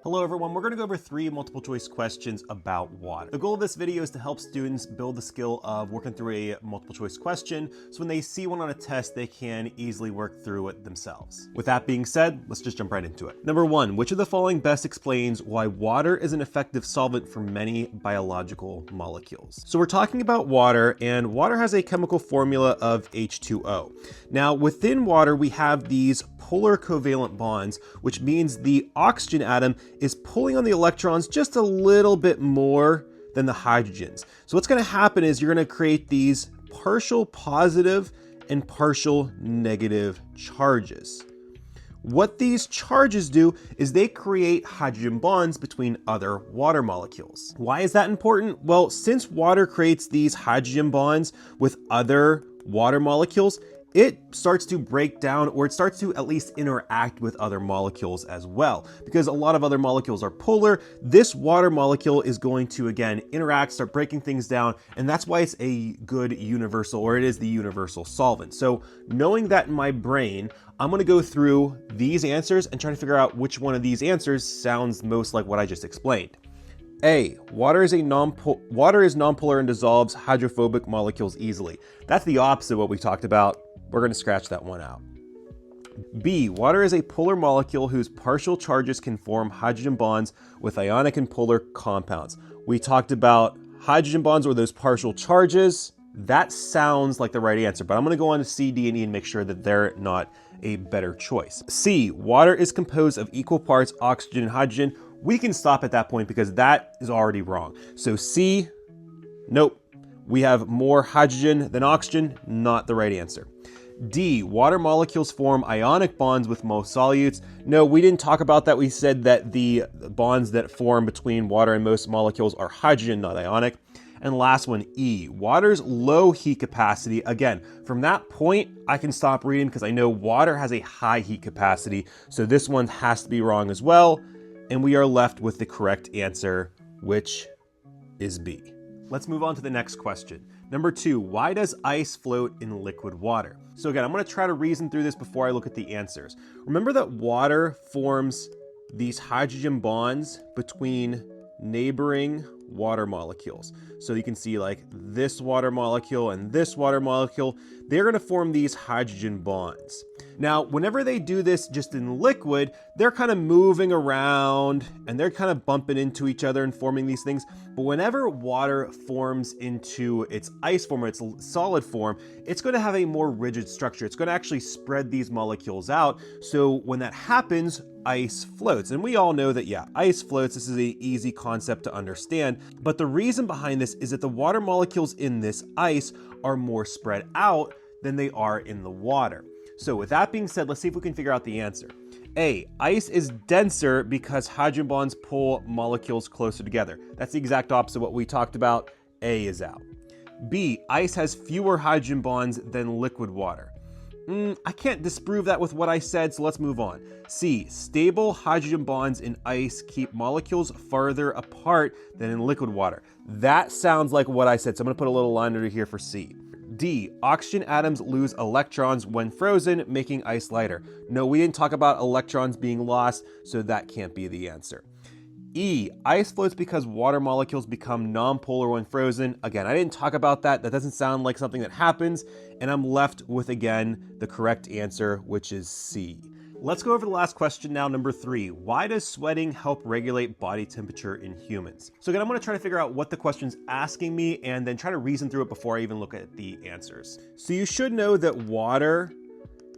Hello everyone, we're going to go over 3 multiple choice questions about water. The goal of this video is to help students build the skill of working through a multiple choice question, so when they see one on a test, they can easily work through it themselves. With that being said, let's just jump right into it. Number 1, which of the following best explains why water is an effective solvent for many biological molecules? So we're talking about water, and water has a chemical formula of H2O. Now within water, we have these polar covalent bonds, which means the oxygen atom is pulling on the electrons just a little bit more than the hydrogens. So what's going to happen is you're going to create these partial positive and partial negative charges. What these charges do is they create hydrogen bonds between other water molecules. Why is that important? Well, since water creates these hydrogen bonds with other water molecules, it starts to break down, or it starts to at least interact with other molecules as well. Because a lot of other molecules are polar, this water molecule is going to, again, interact, start breaking things down, and that's why it's a good universal, or it is the universal solvent. So knowing that in my brain, I'm gonna go through these answers and try to figure out which one of these answers sounds most like what I just explained. A, water is nonpolar and dissolves hydrophobic molecules easily. That's the opposite of what we talked about. We're going to scratch that one out. B, water is a polar molecule whose partial charges can form hydrogen bonds with ionic and polar compounds. We talked about hydrogen bonds or those partial charges. That sounds like the right answer, but I'm going to go on to C, D, and E and make sure that they're not a better choice. C, water is composed of equal parts oxygen and hydrogen. We can stop at that point because that is already wrong. So C, nope. We have more hydrogen than oxygen, not the right answer. D, water molecules form ionic bonds with most solutes. No, we didn't talk about that. We said that the bonds that form between water and most molecules are hydrogen, not ionic. And last one, E, water's low heat capacity. Again, from that point, I can stop reading because I know water has a high heat capacity. So this one has to be wrong as well. And we are left with the correct answer, which is B. Let's move on to the next question. Number 2, why does ice float in liquid water? So again, I'm going to try to reason through this before I look at the answers. Remember that water forms these hydrogen bonds between neighboring water molecules. So you can see like this water molecule and this water molecule, they're going to form these hydrogen bonds. Now, whenever they do this just in liquid, they're kind of moving around and they're kind of bumping into each other and forming these things. But whenever water forms into its ice form or its solid form, it's going to have a more rigid structure. It's going to actually spread these molecules out. So when that happens, ice floats. And we all know that, yeah, ice floats. This is an easy concept to understand. But the reason behind this is that the water molecules in this ice are more spread out than they are in the water. So with that being said, let's see if we can figure out the answer. A, ice is denser because hydrogen bonds pull molecules closer together. That's the exact opposite of what we talked about. A is out. B, ice has fewer hydrogen bonds than liquid water. I can't disprove that with what I said, so let's move on. C, stable hydrogen bonds in ice keep molecules farther apart than in liquid water. That sounds like what I said, so I'm going to put a little line under here for C. D, oxygen atoms lose electrons when frozen, making ice lighter. No, we didn't talk about electrons being lost, so that can't be the answer. E, ice floats because water molecules become nonpolar when frozen. Again, I didn't talk about that. That doesn't sound like something that happens. And I'm left with, again, the correct answer, which is C. Let's go over the last question now, number 3. Why does sweating help regulate body temperature in humans? So again, I'm going to try to figure out what the question's asking me and then try to reason through it before I even look at the answers. So you should know that water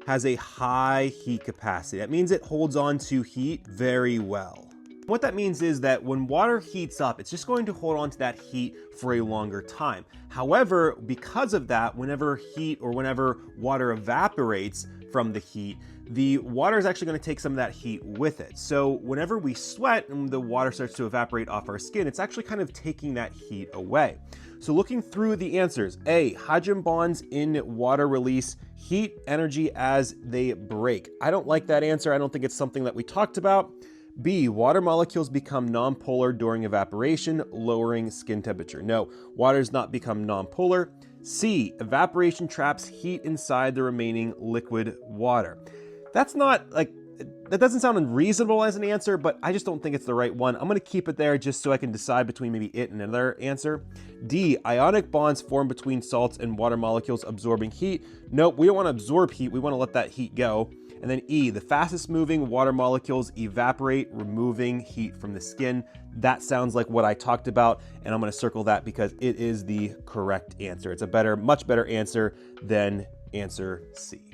has a high heat capacity. That means it holds on to heat very well. What that means is that when water heats up, it's just going to hold on to that heat for a longer time. However, because of that, whenever heat or whenever water evaporates from the heat, the water is actually going to take some of that heat with it. So whenever we sweat and the water starts to evaporate off our skin, it's actually kind of taking that heat away. So looking through the answers, A, hydrogen bonds in water release heat energy as they break. I don't like that answer. I don't think it's something that we talked about. B, water molecules become nonpolar during evaporation, lowering skin temperature. No, water does not become nonpolar. C, evaporation traps heat inside the remaining liquid water. That's not like That doesn't sound unreasonable as an answer, but I just don't think it's the right one. I'm gonna keep it there just so I can decide between maybe it and another answer. D, ionic bonds form between salts and water molecules absorbing heat. Nope, we don't wanna absorb heat, we wanna let that heat go. And then E, the fastest moving water molecules evaporate, removing heat from the skin. That sounds like what I talked about, and I'm gonna circle that because it is the correct answer. It's a much better answer than answer C.